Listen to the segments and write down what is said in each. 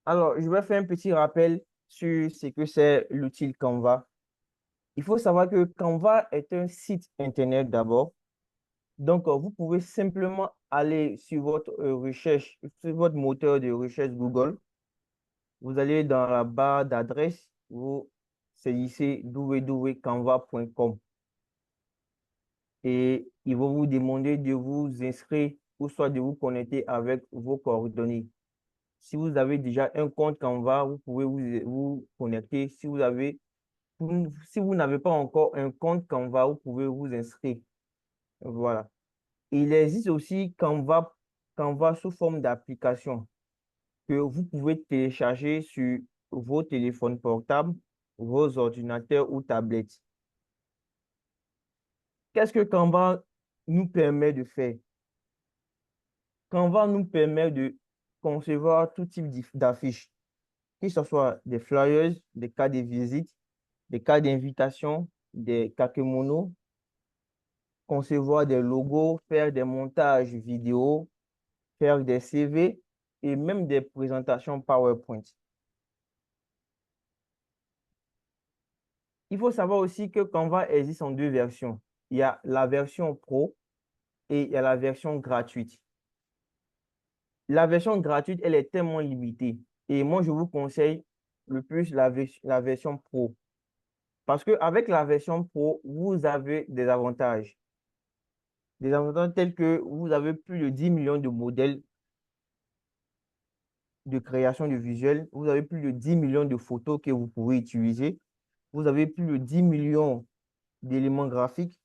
Alors, je vais faire un petit rappel sur ce que c'est l'outil Canva. Il faut savoir que Canva est un site Internet d'abord. Donc, vous pouvez simplement aller sur votre recherche, sur votre moteur de recherche Google. Vous allez dans la barre d'adresse, vous saisissez www.canva.com et ils vont vous demander de vous inscrire ou soit de vous connecter avec vos coordonnées. Si vous avez déjà un compte Canva, vous pouvez vous connecter. Si vous n'avez pas encore un compte Canva, vous pouvez vous inscrire. Voilà. Il existe aussi Canva sous forme d'application que vous pouvez télécharger sur vos téléphones portables, vos ordinateurs ou tablettes. Qu'est-ce que Canva nous permet de faire? Canva nous permet de concevoir tout type d'affiches, que ce soit des flyers, des cartes de visite, des cartes d'invitation, des kakemonos, concevoir des logos, faire des montages vidéo, faire des CV et même des présentations PowerPoint. Il faut savoir aussi que Canva existe en deux versions. Il y a la version Pro et il y a la version gratuite. La version gratuite, elle est tellement limitée. Et moi, je vous conseille le plus la version Pro. Parce qu'avec la version Pro, vous avez des avantages. Des avantages tels que vous avez plus de 10 millions de modèles de création de visuels. Vous avez plus de 10 millions de photos que vous pouvez utiliser. Vous avez plus de 10 millions d'éléments graphiques,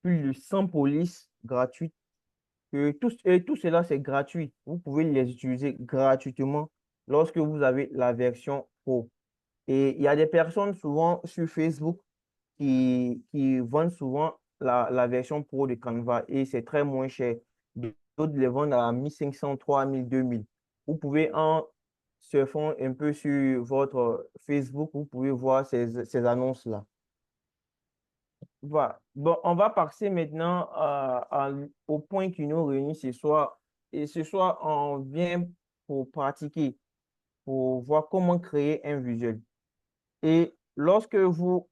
plus de 100 polices gratuites. Et tout cela, c'est gratuit. Vous pouvez les utiliser gratuitement lorsque vous avez la version Pro. Et il y a des personnes souvent sur Facebook qui vendent souvent la version Pro de Canva et c'est très moins cher. D'autres les vendent à 1500, 3000, 2000. Vous pouvez en surfant un peu sur votre Facebook, vous pouvez voir ces annonces-là. Voilà. Bon, on va passer maintenant au point qui nous réunit ce soir. Et ce soir, on vient pour pratiquer, pour voir comment créer un visuel. Et lorsque vous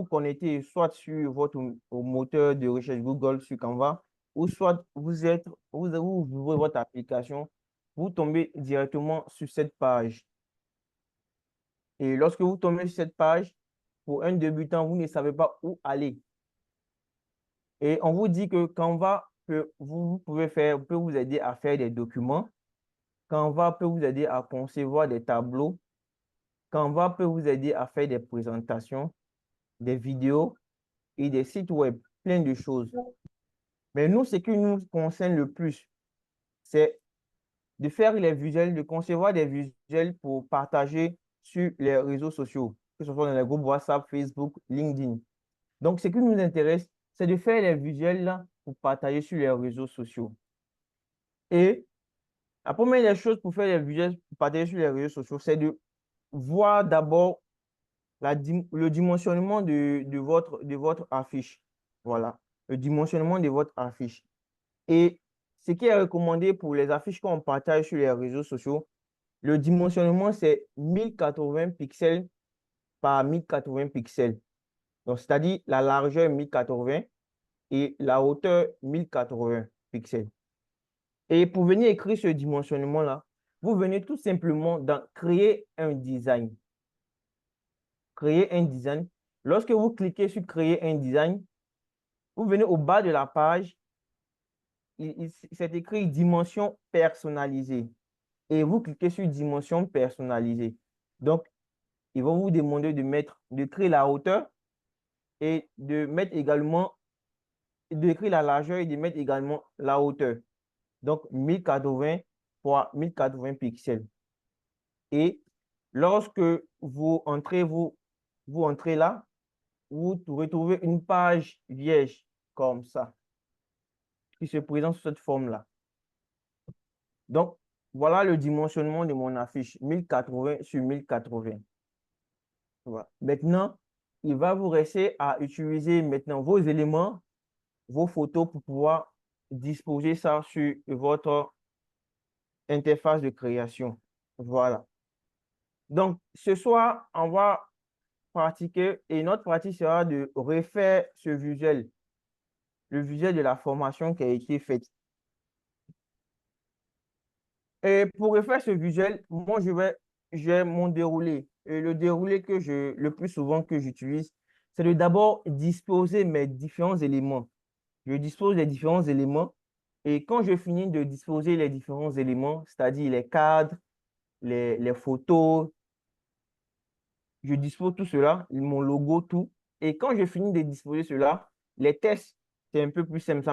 connectez soit sur votre au moteur de recherche Google sur Canva, ou soit vous ouvrez votre application, vous tombez directement sur cette page. Et lorsque vous tombez sur cette page, pour un débutant, vous ne savez pas où aller. Et on vous dit que Canva vous pouvez faire, peut vous aider à faire des documents. Canva peut vous aider à concevoir des tableaux. Canva peut vous aider à faire des présentations, des vidéos et des sites web, plein de choses. Mais nous, ce qui nous concerne le plus, c'est de faire les visuels, de concevoir des visuels pour partager sur les réseaux sociaux, que ce soit dans les groupes WhatsApp, Facebook, LinkedIn. Donc, ce qui nous intéresse, c'est de faire les visuels là pour partager sur les réseaux sociaux. Et la première des choses pour faire les visuels, pour partager sur les réseaux sociaux, c'est de voir d'abord le dimensionnement de votre affiche. Voilà, le dimensionnement de votre affiche. Et ce qui est recommandé pour les affiches qu'on partage sur les réseaux sociaux, le dimensionnement, c'est 1080 pixels par 1080 pixels. Donc, c'est-à-dire la largeur 1080 et la hauteur 1080 pixels. Et pour venir écrire ce dimensionnement-là, vous venez tout simplement dans créer un design. Créer un design. Lorsque vous cliquez sur créer un design, vous venez au bas de la page, c'est écrit dimension personnalisée. Et vous cliquez sur dimension personnalisée. Donc, ils vont vous demander de créer la hauteur et de mettre également, de créer la largeur et de mettre également la hauteur. Donc, 1080 fois 1080 pixels. Et lorsque vous entrez là, vous retrouvez une page vierge comme ça, qui se présente sous cette forme-là. Donc, voilà le dimensionnement de mon affiche, 1080 sur 1080. Voilà. Maintenant, il va vous rester à utiliser maintenant vos éléments, vos photos pour pouvoir disposer ça sur votre interface de création. Voilà. Donc, ce soir, on va pratiquer et notre pratique sera de refaire ce visuel, le visuel de la formation qui a été faite. Et pour refaire ce visuel, moi, j'ai mon déroulé. Et le déroulé le plus souvent que j'utilise, c'est de d'abord disposer mes différents éléments. Je dispose des différents éléments et quand je finis de disposer les différents éléments, c'est-à-dire les cadres, les photos, je dispose tout cela, mon logo, tout. Et quand je finis de disposer cela, les tests, c'est un peu plus simple.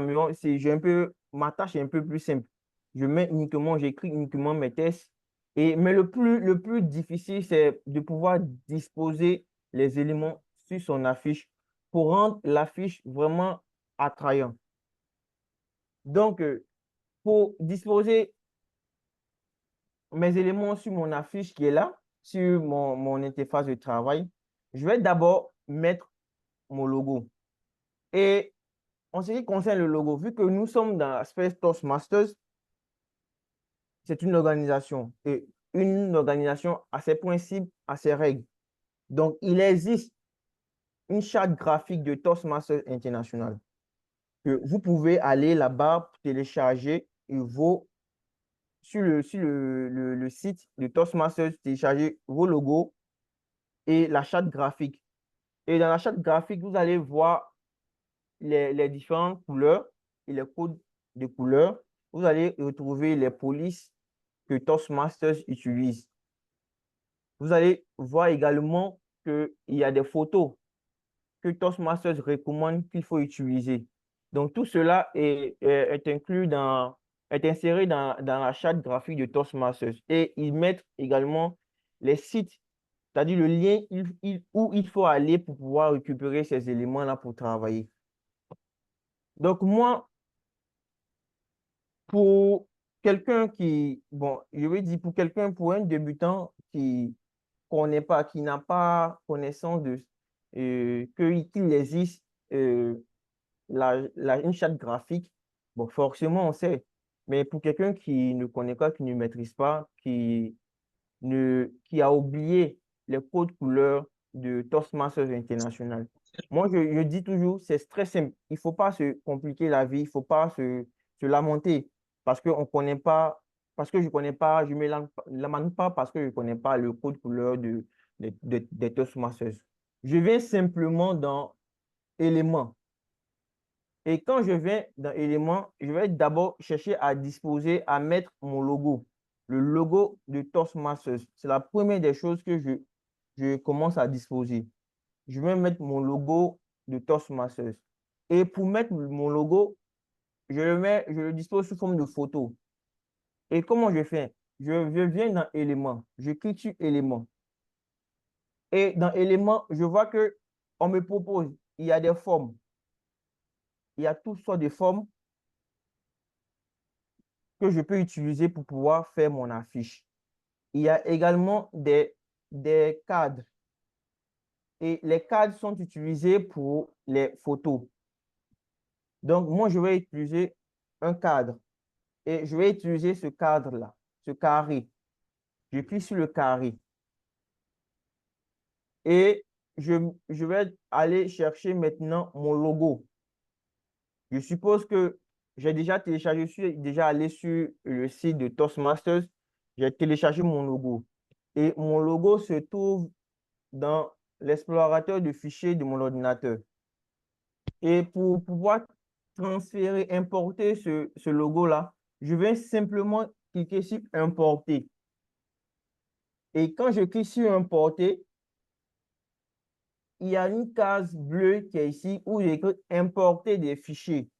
Ma tâche est un peu plus simple. J'écris uniquement mes tests. Mais le plus difficile, c'est de pouvoir disposer les éléments sur son affiche pour rendre l'affiche vraiment attrayante. Donc, pour disposer mes éléments sur mon affiche qui est là, sur mon interface de travail, je vais d'abord mettre mon logo. Et en ce qui concerne le logo, vu que nous sommes dans Space Toastmasters, c'est une organisation. Et une organisation a ses principes, a ses règles. Donc, il existe une charte graphique de Toastmasters International que vous pouvez aller là-bas, télécharger sur le site de Toastmasters, télécharger vos logos et la charte graphique. Et dans la charte graphique, vous allez voir les différentes couleurs et les codes de couleurs. Vous allez retrouver les polices que Toastmasters utilise. Vous allez voir également qu'il y a des photos que Toastmasters recommande qu'il faut utiliser. Donc, tout cela est est inséré dans la charte graphique de Toastmasters. Et ils mettent également les sites, c'est-à-dire le lien où il faut aller pour pouvoir récupérer ces éléments-là pour travailler. Donc, moi, pour quelqu'un bon, je vais dire pour un débutant qui connaît pas, qui n'a pas connaissance qu'il existe euh, une charte graphique, bon, forcément, on sait. Mais pour quelqu'un qui ne connaît pas, qui ne maîtrise pas, qui a oublié les codes couleurs de Toastmasters International. Moi, je dis toujours, c'est très simple. Il ne faut pas se compliquer la vie, il ne faut pas se lamenter parce que on connaît pas, parce que je connais pas, je me lamente pas parce que je ne connais pas le code couleur des Toastmasters. Je viens simplement dans éléments. Et quand je viens dans éléments, je vais d'abord chercher à disposer, à mettre mon logo, le logo de Toastmasters. C'est la première des choses que je commence à disposer. Je vais mettre mon logo de Toastmasters. Et pour mettre mon logo, je le dispose sous forme de photo. Et comment je fais? Je viens dans éléments, je clique sur éléments. Et dans éléments, je vois que on me propose, il y a des formes. Il y a toutes sortes de formes que je peux utiliser pour pouvoir faire mon affiche. Il y a également des cadres. Et les cadres sont utilisés pour les photos. Donc, moi, je vais utiliser un cadre. Et je vais utiliser ce cadre-là, ce carré. Je clique sur le carré. Et je vais aller chercher maintenant mon logo. Je suppose que j'ai déjà téléchargé, je suis déjà allé sur le site de Toastmasters. J'ai téléchargé mon logo. Et mon logo se trouve dans l'explorateur de fichiers de mon ordinateur. Et pour pouvoir transférer, importer ce logo-là, je vais simplement cliquer sur Importer. Et quand je clique sur Importer, il y a une case bleue qui est ici où il écrit Importer des fichiers.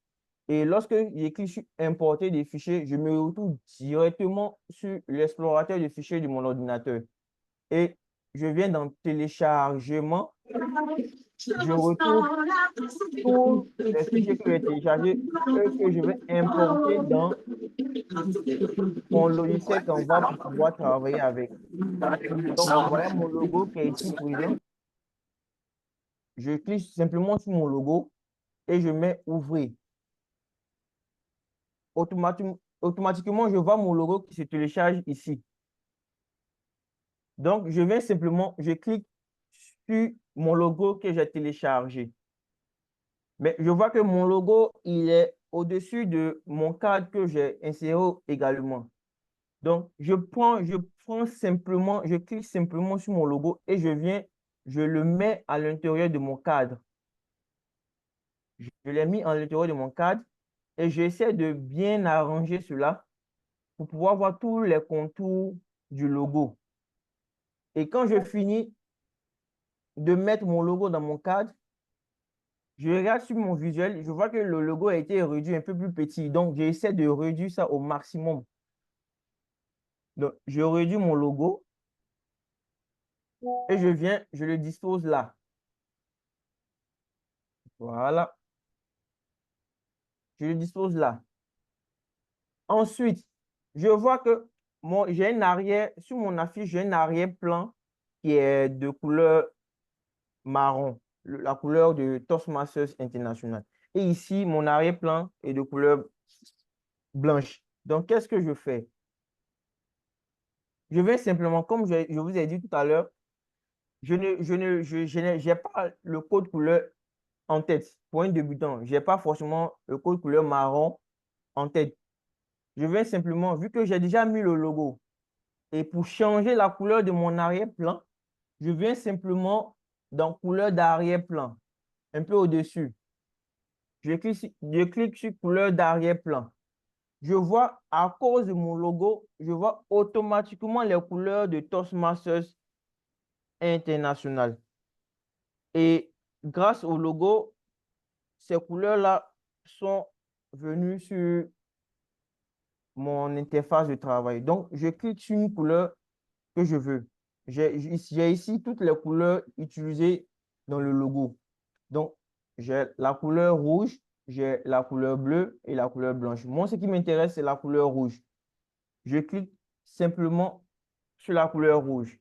Et lorsque je clique sur Importer des fichiers, je me retrouve directement sur l'explorateur de fichiers de mon ordinateur. Et je viens dans Téléchargement. Je retrouve tous les fichiers que j'ai téléchargés et que je vais importer dans mon logiciel Canva pour pouvoir travailler avec. Donc, voilà mon logo qui est ici présent. Je clique simplement sur mon logo et je mets Ouvrir. Automatiquement, je vois mon logo qui se télécharge ici. Donc, je viens simplement, je clique sur mon logo que j'ai téléchargé. Mais je vois que mon logo, il est au-dessus de mon cadre que j'ai inséré également. Donc, je prends simplement, je clique simplement sur mon logo et je le mets à l'intérieur de mon cadre. Je l'ai mis à l'intérieur de mon cadre et j'essaie de bien arranger cela pour pouvoir voir tous les contours du logo. Et quand je finis de mettre mon logo dans mon cadre, je regarde sur mon visuel, je vois que le logo a été réduit un peu plus petit. Donc, j'essaie de réduire ça au maximum. Donc, je réduis mon logo et je le dispose là. Voilà, je le dispose là. Ensuite, je vois que j'ai une arrière, sur mon affiche, j'ai un arrière-plan qui est de couleur marron, la couleur de Toastmasters International. Et ici, mon arrière-plan est de couleur blanche. Donc, qu'est-ce que je fais? Je vais simplement, comme je vous ai dit tout à l'heure, je n'ai j'ai pas le code couleur en tête. Pour un débutant, je n'ai pas forcément le code couleur marron en tête. Je vais simplement, vu que j'ai déjà mis le logo, et pour changer la couleur de mon arrière-plan, je viens simplement dans couleur d'arrière-plan, un peu au-dessus. Je clique sur couleur d'arrière-plan. Je vois, à cause de mon logo, je vois automatiquement les couleurs de Toastmasters International. Et grâce au logo, ces couleurs-là sont venues sur mon interface de travail. Donc, je clique sur une couleur que je veux. J'ai ici toutes les couleurs utilisées dans le logo. Donc, j'ai la couleur rouge, j'ai la couleur bleue et la couleur blanche. Moi, ce qui m'intéresse, c'est la couleur rouge. Je clique simplement sur la couleur rouge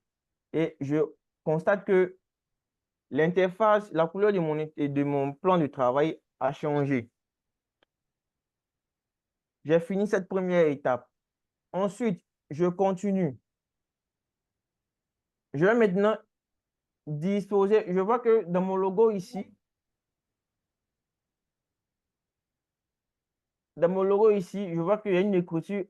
et je constate que l'interface, la couleur de mon plan de travail a changé. J'ai fini cette première étape. Ensuite, je continue. Je vais maintenant disposer. Je vois que dans mon logo ici, je vois qu'il y a une écriture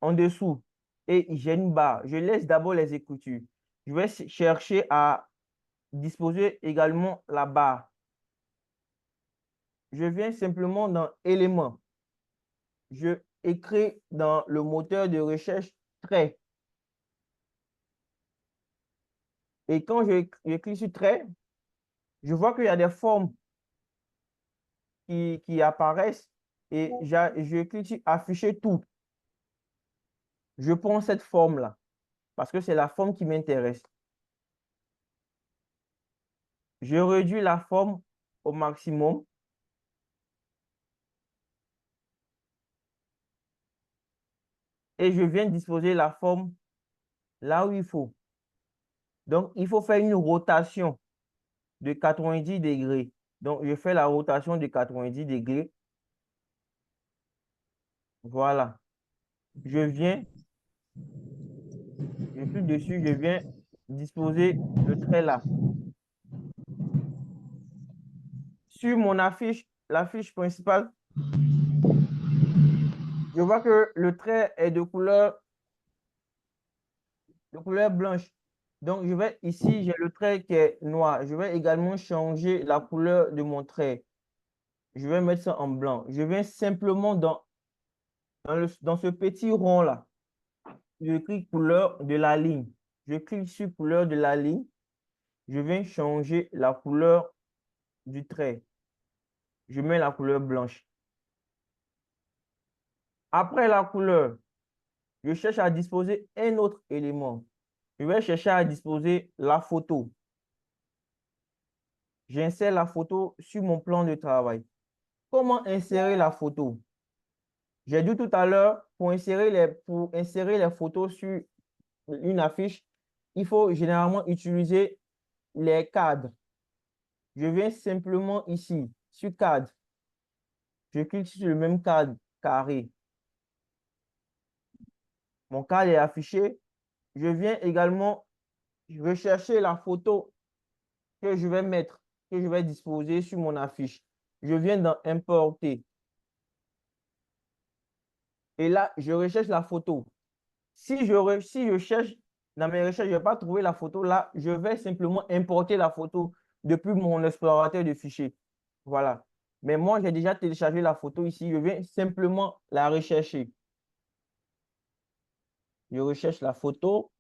en dessous et j'ai une barre. Je laisse d'abord les écritures. Je vais chercher à disposer également la barre. Je viens simplement dans éléments. Je écris dans le moteur de recherche trait. Et quand je clique sur trait, je vois qu'il y a des formes qui apparaissent et je clique sur afficher tout. Je prends cette forme-là parce que c'est la forme qui m'intéresse. Je réduis la forme au maximum. Et je viens disposer la forme là où il faut. Donc, il faut faire une rotation de 90 degrés. Donc, je fais la rotation de 90 degrés. Voilà. Je viens, je clique dessus, je viens disposer le trait là. Sur mon affiche, l'affiche principale, je vois que le trait est de couleur blanche. Donc, je vais ici, j'ai le trait qui est noir. Je vais également changer la couleur de mon trait. Je vais mettre ça en blanc. Je viens simplement dans ce petit rond-là. Je clique couleur de la ligne. Je clique sur couleur de la ligne. Je viens changer la couleur du trait. Je mets la couleur blanche. Après la couleur, je cherche à disposer un autre élément. Je vais chercher à disposer la photo. J'insère la photo sur mon plan de travail. Comment insérer la photo? J'ai dit tout à l'heure, pour insérer les photos sur une affiche, il faut généralement utiliser les cadres. Je viens simplement ici, sur cadre. Je clique sur le même cadre carré. Mon cadre est affiché. je viens également rechercher la photo que je vais mettre, que je vais disposer sur mon affiche. Je viens dans Importer. Et là, je recherche la photo. Si je cherche dans mes recherches, je ne vais pas trouver la photo là, je vais simplement importer la photo depuis mon explorateur de fichiers. Voilà. Mais moi, j'ai déjà téléchargé la photo ici. Je viens simplement la rechercher. Je recherche la photo.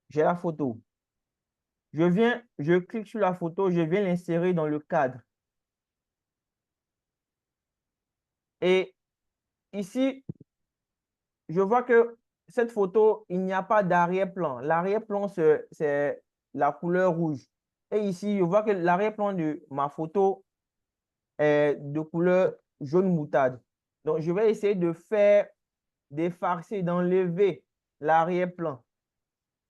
J'ai la photo. Je clique sur la photo, je viens l'insérer dans le cadre. Et ici, je vois que cette photo, il n'y a pas d'arrière-plan. L'arrière-plan, c'est la couleur rouge. Et ici, je vois que l'arrière-plan de ma photo est de couleur jaune moutarde. Donc, je vais essayer de faire d'effacer, d'enlever l'arrière-plan,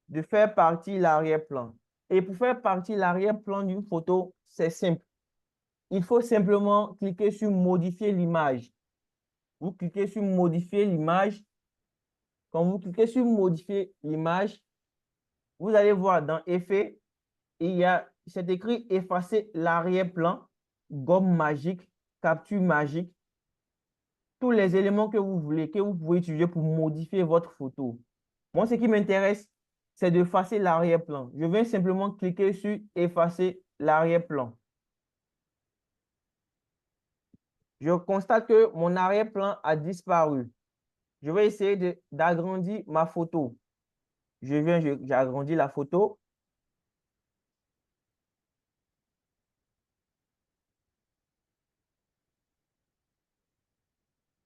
de faire partie l'arrière-plan. Et pour faire partie l'arrière-plan d'une photo, c'est simple. Il faut simplement cliquer sur modifier l'image. Vous cliquez sur modifier l'image. Quand vous cliquez sur modifier l'image, vous allez voir dans effet, c'est écrit effacer l'arrière-plan, gomme magique, capture magique, tous les éléments que vous voulez, que vous pouvez utiliser pour modifier votre photo. Moi, ce qui m'intéresse, c'est d'effacer l'arrière-plan. Je viens simplement cliquer sur effacer l'arrière-plan. Je constate que mon arrière-plan a disparu. Je vais essayer d'agrandir ma photo. J'agrandis la photo.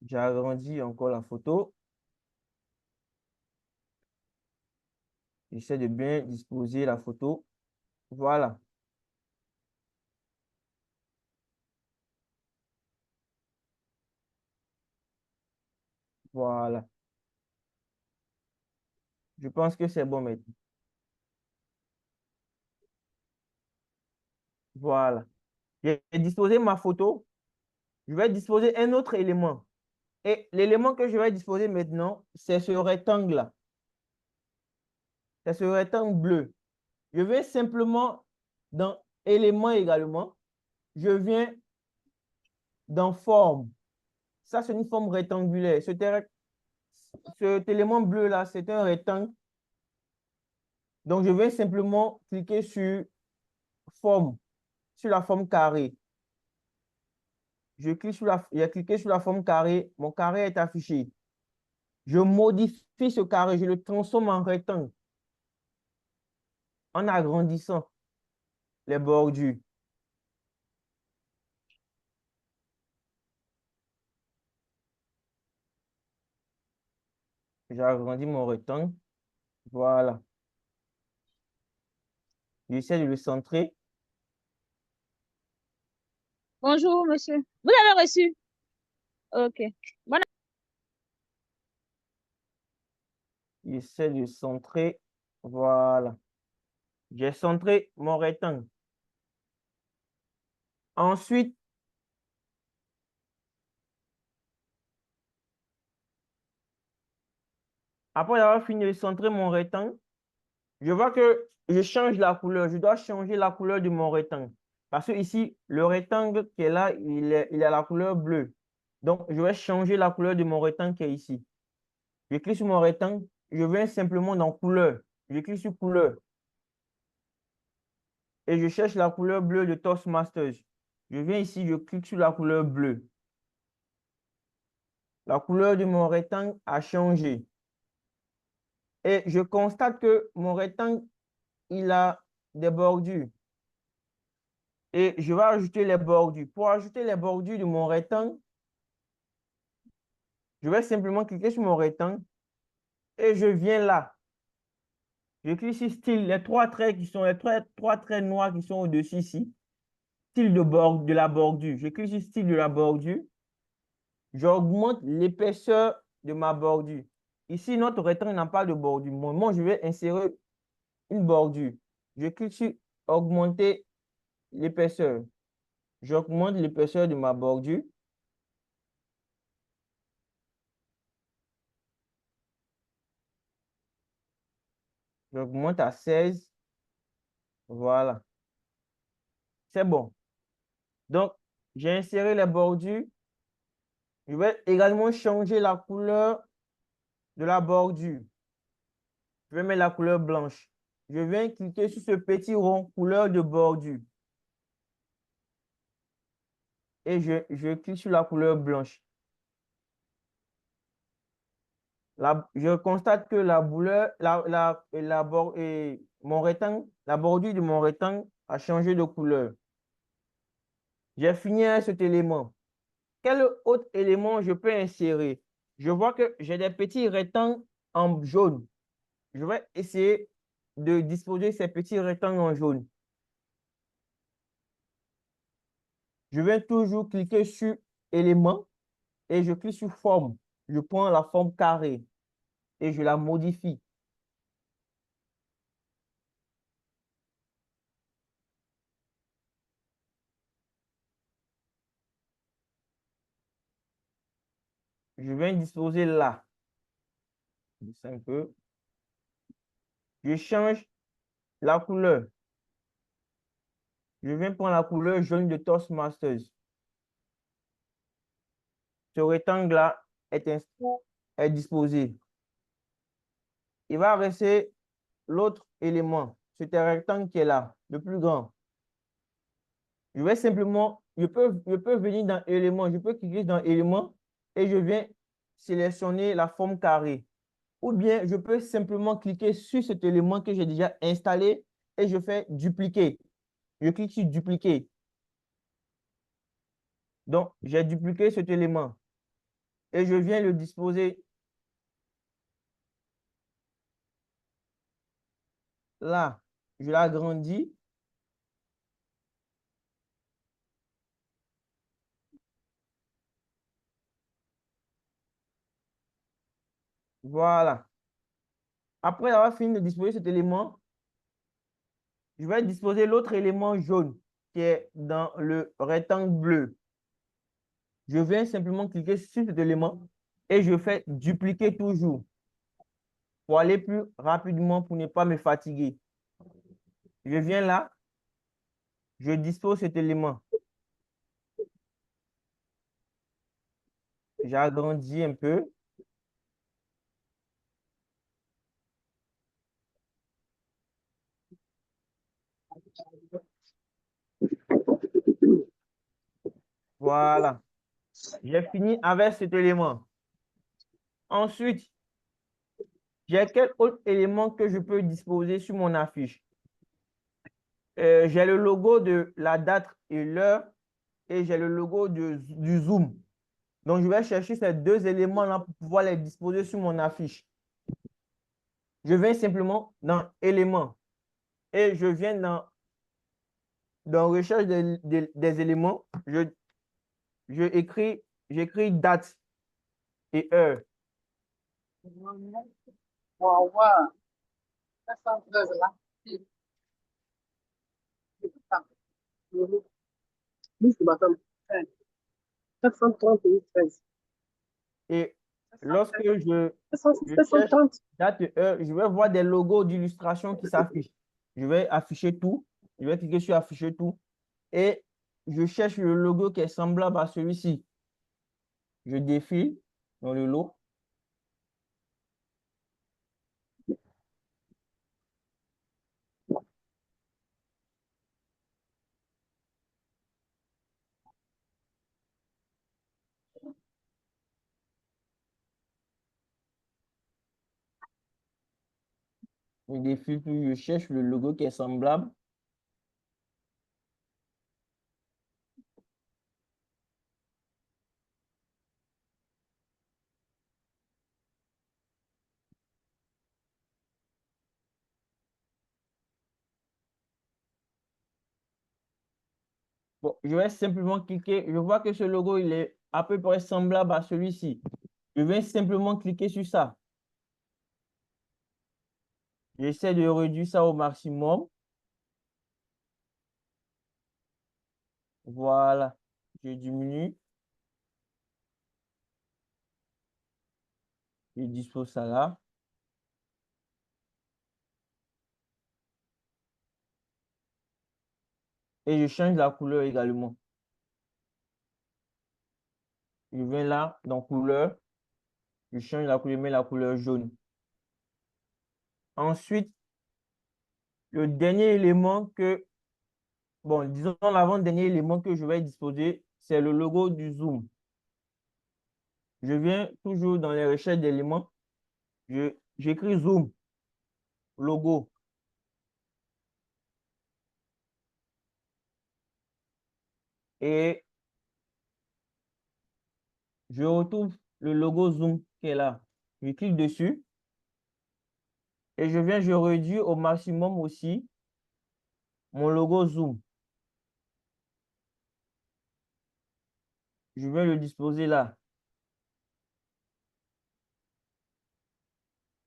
J'agrandis encore la photo. J'essaie de bien disposer la photo. Voilà. Voilà. Je pense que c'est bon maintenant. Voilà. J'ai disposé ma photo. Je vais disposer un autre élément. Et l'élément que je vais disposer maintenant, c'est ce rectangle-là. C'est ce rectangle bleu. Je vais simplement dans éléments également. Je viens dans forme. Ça, c'est une forme rectangulaire. Cet élément bleu-là, c'est un rectangle. Donc, je vais simplement cliquer sur forme, sur la forme carré. J'ai cliqué sur la forme carré. Mon carré est affiché. Je modifie ce carré. Je le transforme en rectangle en agrandissant les bordures. J'agrandis mon rectangle. Voilà. J'essaie de le centrer. Bonjour, monsieur. Vous avez reçu? Ok. Bon, J'essaie de centrer. Voilà. J'ai centré mon rectangle. Ensuite, après avoir fini de centrer mon rectangle, je vois que je change la couleur. Je dois changer la couleur de mon rectangle. Parce que ici, le rectangle qui est là, il a la couleur bleue. Donc, je vais changer la couleur de mon rectangle qui est ici. Je clique sur mon rectangle. Je viens simplement dans couleur. Je clique sur couleur. Et je cherche la couleur bleue de Toastmasters. Je viens ici, je clique sur la couleur bleue. La couleur de mon rectangle a changé. Et je constate que mon rectangle, il a des bordures. Et je vais ajouter les bordures. Pour ajouter les bordures de mon rectangle, je vais simplement cliquer sur mon rectangle et je viens là. Je clique sur style, les trois traits qui sont trois traits noirs qui sont au-dessus ici. Style de la bordure. Je clique sur style de la bordure. J'augmente l'épaisseur de ma bordure. Ici, notre rectangle n'a pas de bordure. Moi, je vais insérer une bordure. Je clique sur augmenter l'épaisseur. J'augmente l'épaisseur de ma bordure. J'augmente à 16. Voilà. C'est bon. Donc, j'ai inséré les bordures. Je vais également changer la couleur de la bordure. Je vais mettre la couleur blanche. Je viens cliquer sur ce petit rond couleur de bordure. Et je clique sur la couleur blanche. Je constate que mon rectangle, la bordure de mon rectangle a changé de couleur. J'ai fini avec cet élément. Quel autre élément je peux insérer? Je vois que j'ai des petits rectangles en jaune. Je vais essayer de disposer ces petits rectangles en jaune. Je vais toujours cliquer sur élément et je clique sur forme. Je prends la forme carrée et je la modifie. Je vais disposer là. Un peu. Je change la couleur. Je viens prendre la couleur jaune de Toastmasters. Ce rectangle-là est disposé. Il va rester l'autre élément. C'est un rectangle qui est là, le plus grand. Je vais simplement, je peux venir dans élément, je peux cliquer dans élément et je viens sélectionner la forme carrée. Ou bien je peux simplement cliquer sur cet élément que j'ai déjà installé et je fais dupliquer. Je clique sur dupliquer. Donc, j'ai dupliqué cet élément et je viens le disposer là. Je l'agrandis. Voilà. Après avoir fini de disposer cet élément, je vais disposer l'autre élément jaune qui est dans le rectangle bleu. Je viens simplement cliquer sur cet élément et je fais dupliquer toujours pour aller plus rapidement, pour ne pas me fatiguer. Je viens là, je dispose cet élément. J'agrandis un peu. Voilà. J'ai fini avec cet élément. Ensuite, j'ai quel autre élément que je peux disposer sur mon affiche? J'ai le logo de la date et l'heure et j'ai le logo du Zoom. Donc, je vais chercher ces deux éléments-là pour pouvoir les disposer sur mon affiche. Je viens simplement dans éléments et je viens dans recherche des éléments. J'écris date et heure. Wow, wow. 413 là. Oui, c'est ma femme. 430 Et lorsque je cherche 430. date et heure, je vais voir des logos d'illustration qui s'affichent. Je vais afficher tout. Je vais cliquer sur afficher tout. Et je cherche le logo qui est semblable à celui-ci. Je défile dans le lot. Je défile, puis je cherche le logo qui est semblable. Bon, je vais simplement cliquer. Je vois que ce logo, il est à peu près semblable à celui-ci. Je vais simplement cliquer sur ça. J'essaie de réduire ça au maximum. Voilà. Je diminue. Je dispose ça là. Et je change la couleur également. Je viens là, dans couleur, je change la couleur, je mets la couleur jaune. Ensuite, le dernier élément que, bon, disons l'avant-dernier élément que je vais disposer, c'est le logo du Zoom. Je viens toujours dans les recherches d'éléments, j'écris Zoom, logo. Et je retrouve le logo Zoom qui est là. Je clique dessus et je réduis au maximum aussi mon logo Zoom. Je vais le disposer là.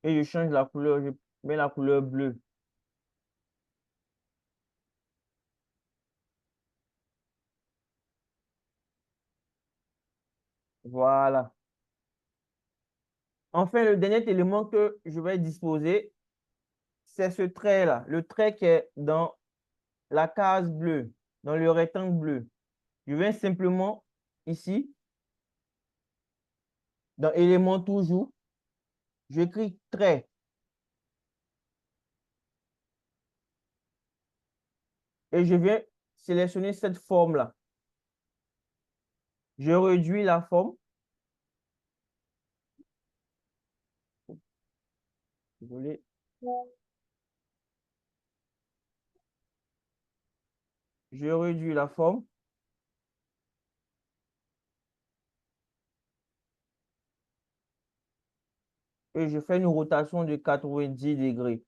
Et je change la couleur, je mets la couleur bleue. Voilà. Enfin, le dernier élément que je vais disposer, c'est ce trait-là. Le trait qui est dans la case bleue, dans le rectangle bleu. Je viens simplement ici, dans élément toujours, j'écris trait. Et je viens sélectionner cette forme-là. Je réduis la forme. Désolé. Je réduis la forme. Et je fais une rotation de 90 degrés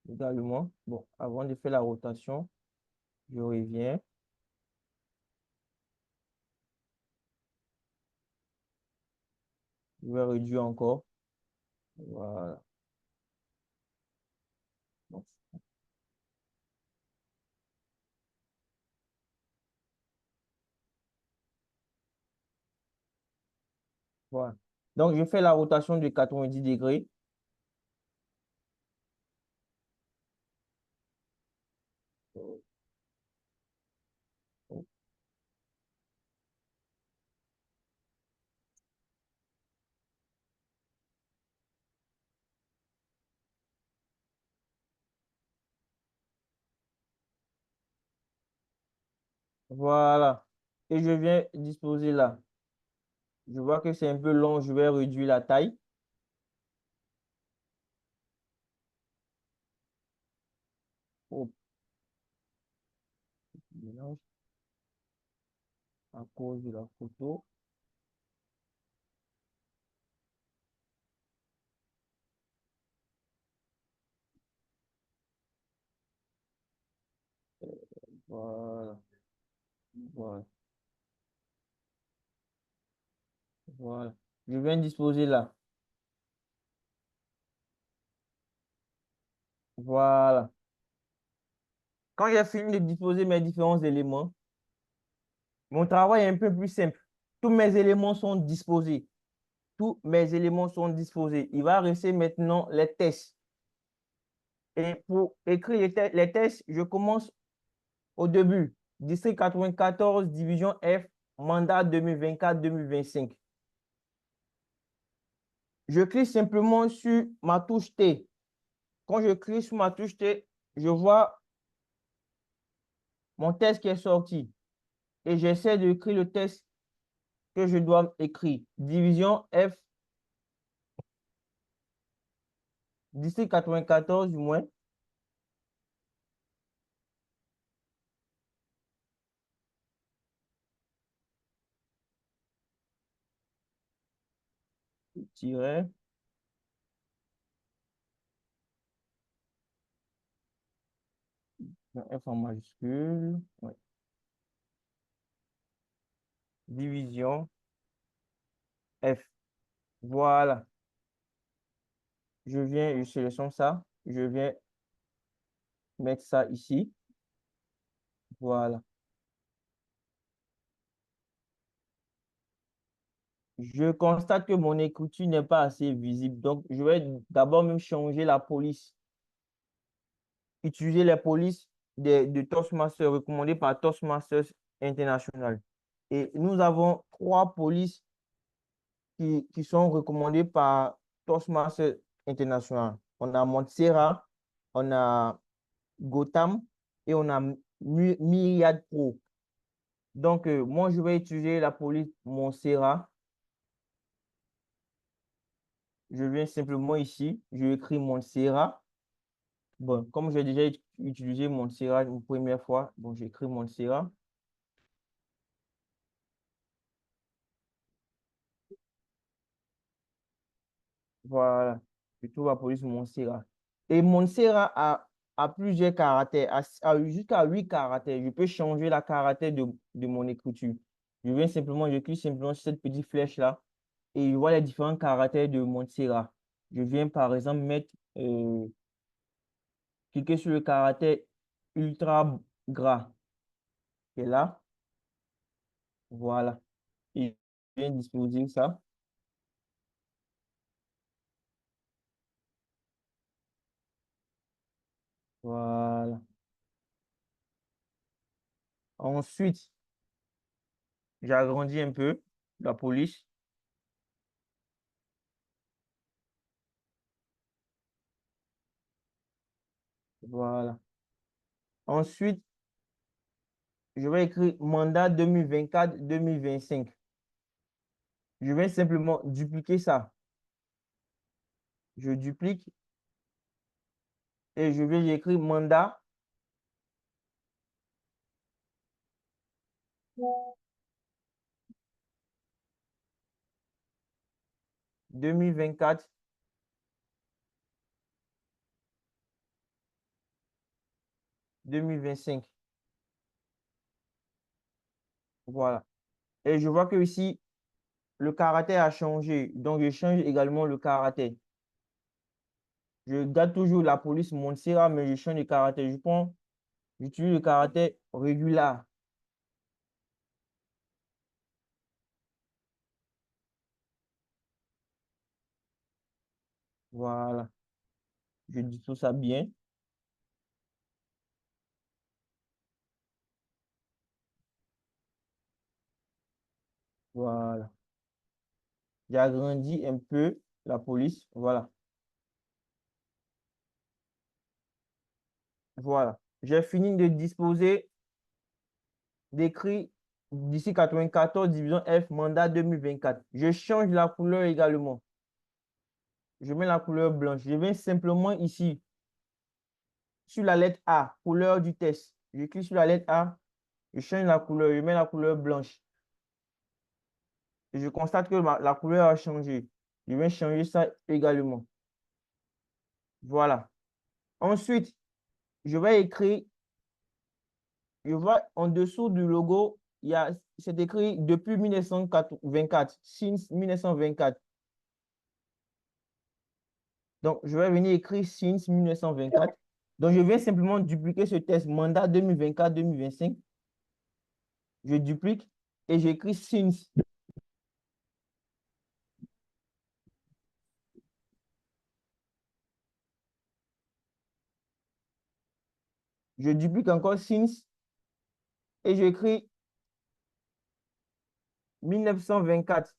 également. Bon, avant de faire la rotation, je reviens. Je vais réduire encore. Voilà. Bon, voilà. Donc, je fais la rotation de 90 degrés. Voilà. Et je viens disposer là. Je vois que c'est un peu long, je vais réduire la taille. Oh, mélange à cause de la photo. Voilà. Voilà. Voilà. Je viens disposer là. Voilà. Quand j'ai fini de disposer mes différents éléments, mon travail est un peu plus simple. Tous mes éléments sont disposés. Tous mes éléments sont disposés. Il va rester maintenant les tests. Et pour écrire les tests, je commence au début. District 94, division F, mandat 2024-2025. Je clique simplement sur ma touche T. Quand je clique sur ma touche T, je vois mon test qui est sorti. Et j'essaie d'écrire le test que je dois écrire. Division F, district 94 du moins. Tiret. F en majuscule. Ouais. Division F. Voilà. Je sélectionne ça. Je viens mettre ça ici. Voilà. Je constate que mon écriture n'est pas assez visible. Donc, je vais d'abord même changer la police. Utiliser les polices de Toastmasters recommandés par Toastmasters International. Et nous avons 3 polices qui sont recommandées par Toastmasters International. On a Montserrat, on a Gotham et on a Myriad Pro. Donc, moi, je vais utiliser la police Montserrat. Je viens simplement ici, je écris Montserrat. Bon, comme j'ai déjà utilisé Montserrat une première fois, bon, j'écris Montserrat. Voilà, je trouve la police Montserrat. Et Montserrat a plusieurs caractères, a jusqu'à 8 caractères. Je peux changer la caractère de mon écriture. Je clique simplement sur cette petite flèche-là et je vois les différents caractères de Montserrat. Je viens par exemple cliquer sur le caractère ultra gras qui est là. Voilà. Et je viens disposer ça. Voilà. Ensuite, j'agrandis un peu la police. Voilà. Ensuite, je vais écrire mandat 2024-2025. Je vais simplement dupliquer ça. Je duplique et je vais écrire mandat 2024-2025. Voilà. Et je vois que ici, le caractère a changé. Donc, je change également le caractère. Je garde toujours la police Montserrat, mais je change de caractère. J'utilise le caractère régulier. Voilà. Je dis tout ça bien. Voilà. J'ai agrandi un peu la police. Voilà. Voilà. J'ai fini de disposer d'écrit d'ici 94, division F, mandat 2024. Je change la couleur également. Je mets la couleur blanche. Je viens simplement ici sur la lettre A, couleur du test. Je clique sur la lettre A, je change la couleur, je mets la couleur blanche. Et je constate que la couleur a changé. Je vais changer ça également. Voilà. Ensuite, je vais écrire, je vois en dessous du logo, c'est écrit depuis 1924, since 1924. Donc, je vais venir écrire since 1924. Donc, je viens simplement dupliquer ce test mandat 2024-2025. Je duplique et j'écris since. Je duplique encore since et j'écris 1924.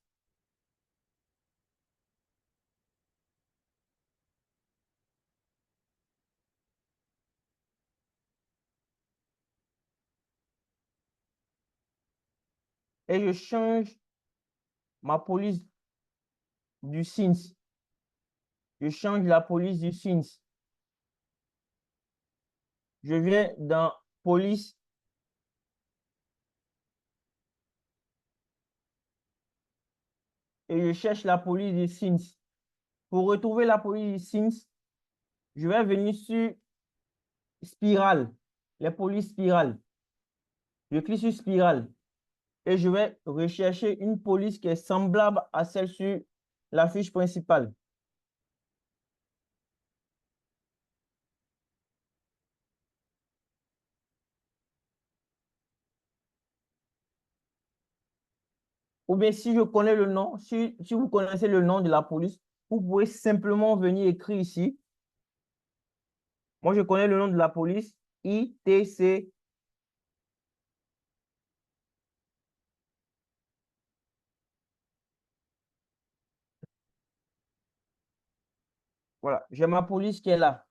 Et je change ma police du since. Je change la police du since. Je viens dans police et je cherche la police du since. Pour retrouver la police du since, je vais venir sur spirale, les polices spirales. Je clique sur spirale et je vais rechercher une police qui est semblable à celle sur la fiche principale. Ou bien si je connais le nom, si vous connaissez le nom de la police, vous pouvez simplement venir écrire ici. Moi, je connais le nom de la police. ITC. Voilà, j'ai ma police qui est là.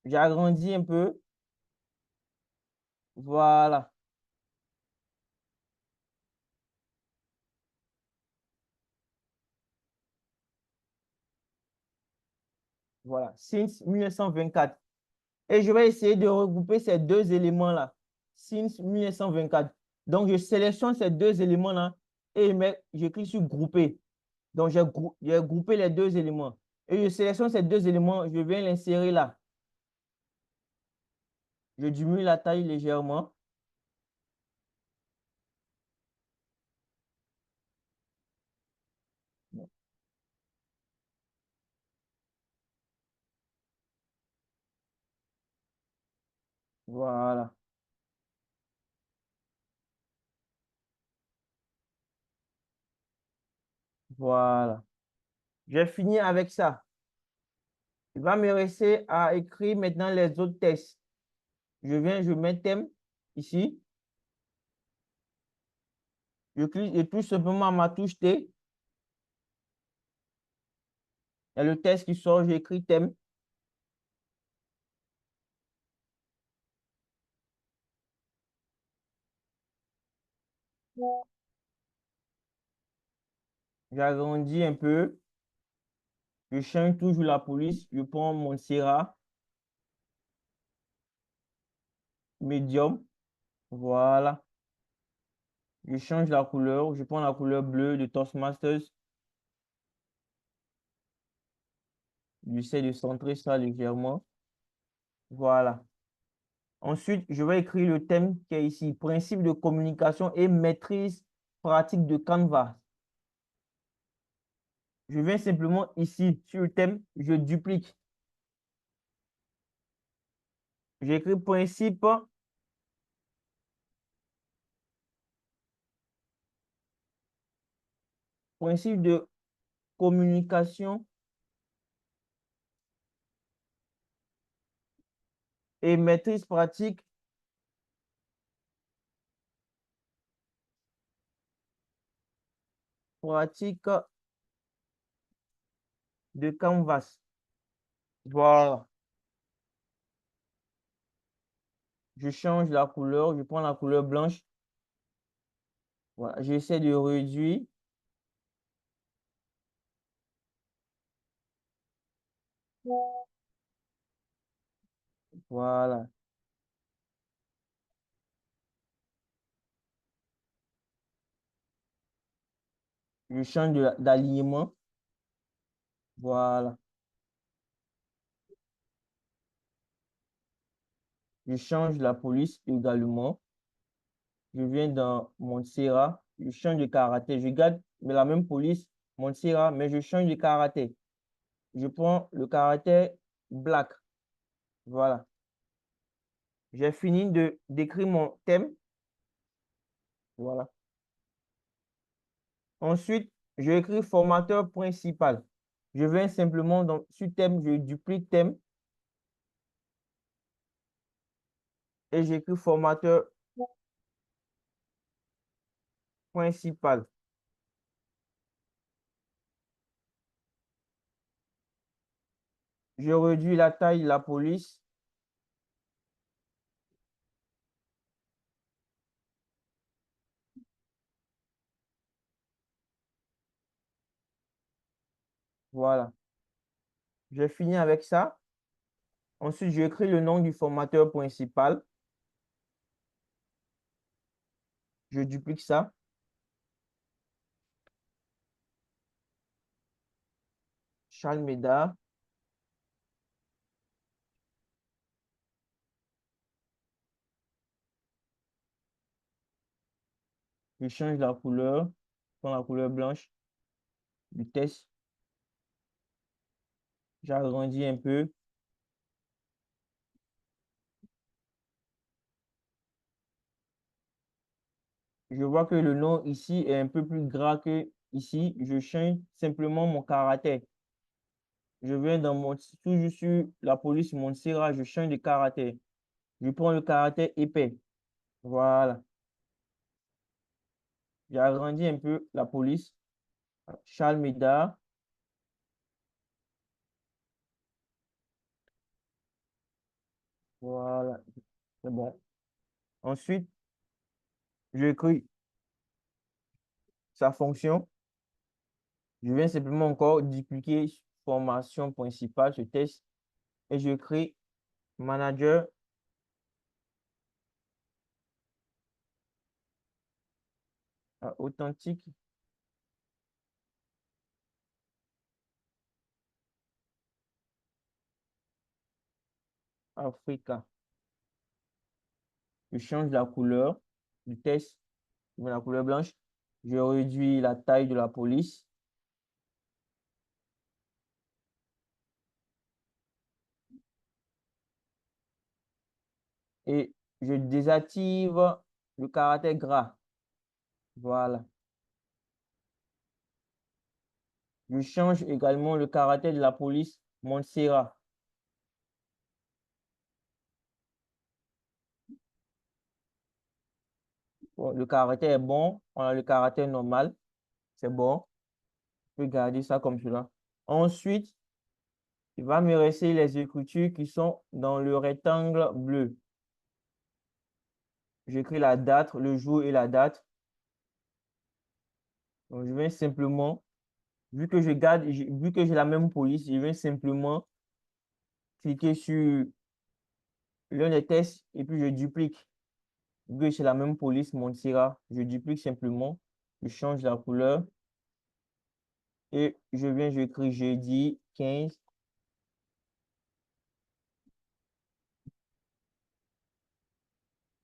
J'ai agrandi un peu. Voilà. Voilà, since 1924. Et je vais essayer de regrouper ces deux éléments-là. Since 1924. Donc, je sélectionne ces deux éléments-là et j'éclis sur grouper. Donc, j'ai groupé les deux éléments. Et je sélectionne ces deux éléments, je viens l'insérer là. Je diminue la taille légèrement. Voilà. Voilà. J'ai fini avec ça. Il va me rester à écrire maintenant les autres textes. Je mets thème ici. Je clique et touche simplement ma touche T. Il y a le texte qui sort, j'écris thème. J'agrandis un peu. Je change toujours la police. Je prends mon Montserrat. Medium. Voilà. Je change la couleur. Je prends la couleur bleue de Toastmasters. J'essaie de centrer ça légèrement. Voilà. Ensuite, je vais écrire le thème qui est ici. Principe de communication et maîtrise pratique de Canva. Je viens simplement ici sur le thème. Je duplique. J'écris principe de communication et maîtrise pratique de Canvas. Voilà. Je change la couleur. Je prends la couleur blanche. Voilà. J'essaie de réduire. Voilà. Je change d'alignement. Voilà. Je change la police également. Je viens dans Montserrat. Je change de caractère. Je garde la même police, Montserrat, mais je change de caractère. Je prends le caractère black. Voilà. J'ai fini d'écrire mon thème. Voilà. Ensuite, je écris formateur principal. Je viens simplement sur thème, je duplique thème et j'écris formateur principal. Je réduis la taille de la police. Voilà. J'ai fini avec ça. Ensuite, j'écris le nom du formateur principal. Je duplique ça. Charles Médard. Je change la couleur. Je prends la couleur blanche du test. J'agrandis un peu. Je vois que le nom ici est un peu plus gras que ici. Je change simplement mon caractère. je viens dans mon, toujours sur la police Montserrat, je change de caractère. Je prends le caractère épais. Voilà. J'agrandis un peu la police. Charles Médard. Voilà. C'est bon. Ensuite, j'écris sa fonction. Je viens simplement encore dupliquer formation principale, ce test, et je crée manager authentique Africa. Je change la couleur du test, je mets la couleur blanche. Je réduis la taille de la police. Et je désactive le caractère gras. Voilà. Je change également le caractère de la police Montserrat. Bon, le caractère est bon. On a le caractère normal. C'est bon. Je peux garder ça comme cela. Ensuite, il va me rester les écritures qui sont dans le rectangle bleu. J'écris la date, le jour et la date. Donc, je vais simplement, vu que je garde, vu que j'ai la même police, je vais simplement cliquer sur l'un des tests et puis je duplique. Vu que c'est la même police, Montserrat, je duplique simplement, je change la couleur et j'écris jeudi 15,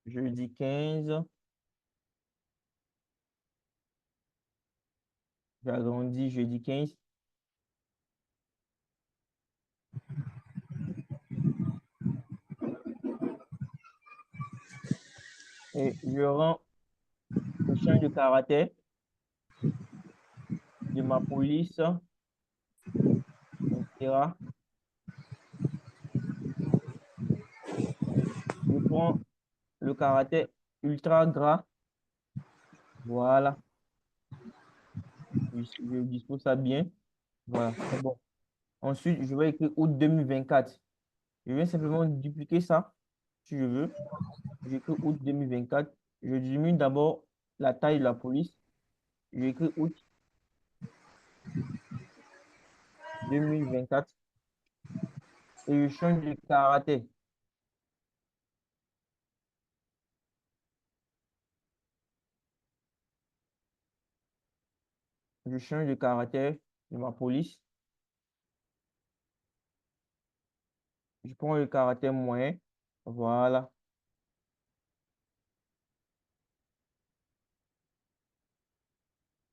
jeudi 15, j'agrandis jeudi 15 et je change de caractère de ma police, Montserrat. Je prends le caractère ultra gras, voilà, je dispose ça bien, voilà, c'est bon. Ensuite, je vais écrire août 2024. Je vais simplement dupliquer ça, si je veux. J'écris août 2024. Je diminue d'abord la taille de la police. J'écris août 2024 et je change de caractère. Je change de caractère de ma police. Je prends le caractère moyen. Voilà.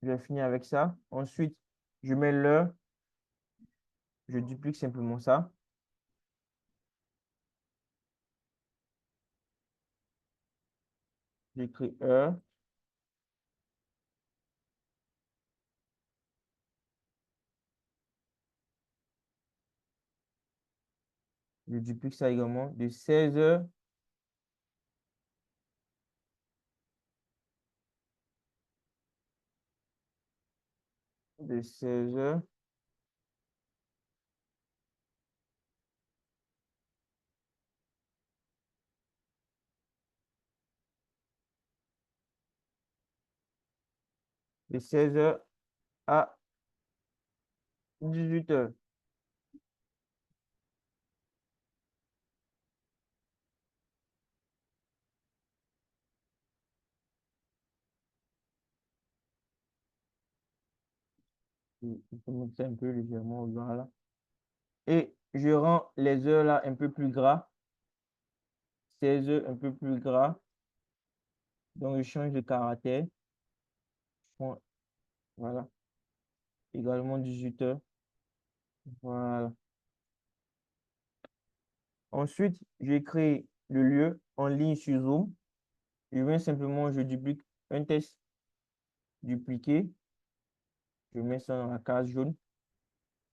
Je finis avec ça. Ensuite, je mets l'heure. Je duplique simplement ça. J'écris heure. Je duplique ça également de 16 h de 16 h de 16 h à 18 h. Je peux monter un peu légèrement, voilà. Et je rends les heures là un peu plus gras. 16 h un peu plus gras. Donc, je change de caractère. Bon, voilà. Également 18 h. Voilà. Ensuite, j'ai créé le lieu en ligne sur Zoom. Je viens simplement, je duplique un test dupliqué. Je mets ça dans la case jaune.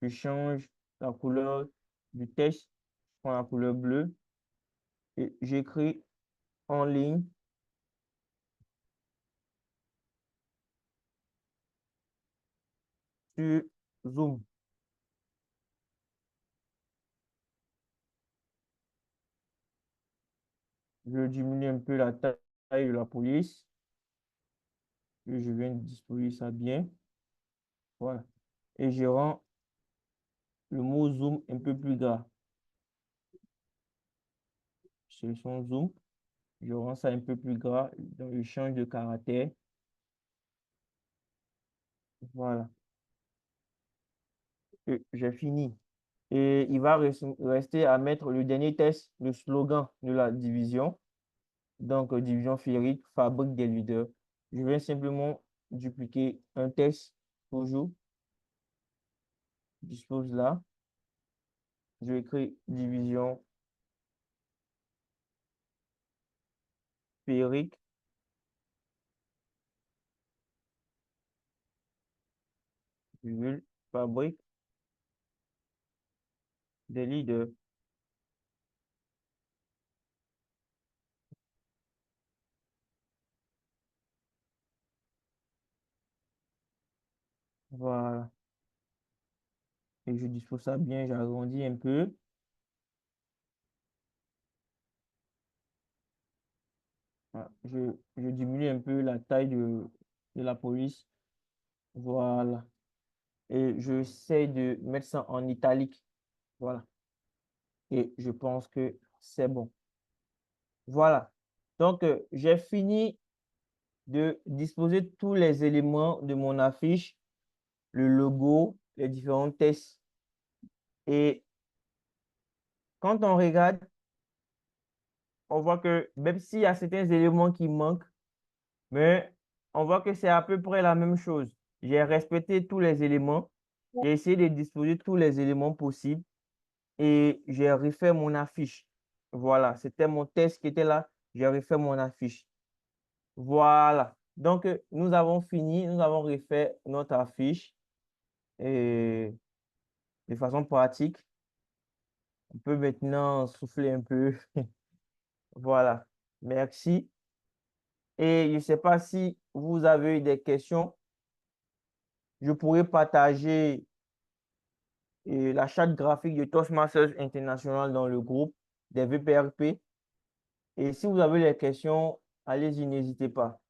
Je change la couleur du texte, je prends la couleur bleue et j'écris en ligne sur Zoom. Je diminue un peu la taille de la police. Et je viens de disposer ça bien. Voilà. Et je rends le mot Zoom un peu plus gras. Sur son Zoom, je rends ça un peu plus gras. Donc, je change de caractère. Voilà. Et j'ai fini. Et il va rester à mettre le dernier test, le slogan de la division. Donc, division féerique, fabrique des leaders. Je vais simplement dupliquer un test, toujours. Dispose là. Je écris division féerique, virgule, fabrique des leaders. Voilà. Et je dispose ça bien, j'agrandis un peu. Voilà. Je diminue un peu la taille de la police. Voilà. Et j'essaie de mettre ça en italique. Voilà. Et je pense que c'est bon. Voilà. Donc, j'ai fini de disposer tous les éléments de mon affiche, le logo, les différents tests. Et quand on regarde, on voit que même s'il y a certains éléments qui manquent, mais on voit que c'est à peu près la même chose. J'ai respecté tous les éléments. J'ai essayé de disposer tous les éléments possibles et j'ai refait mon affiche. Voilà, c'était mon test qui était là. J'ai refait mon affiche. Voilà. Donc, nous avons fini. Nous avons refait notre affiche et de façon pratique. On peut maintenant souffler un peu. Voilà. Merci. Et je ne sais pas si vous avez eu des questions. Je pourrais partager la charte graphique de Toastmasters International dans le groupe des VPRP. Et si vous avez des questions, allez-y, n'hésitez pas.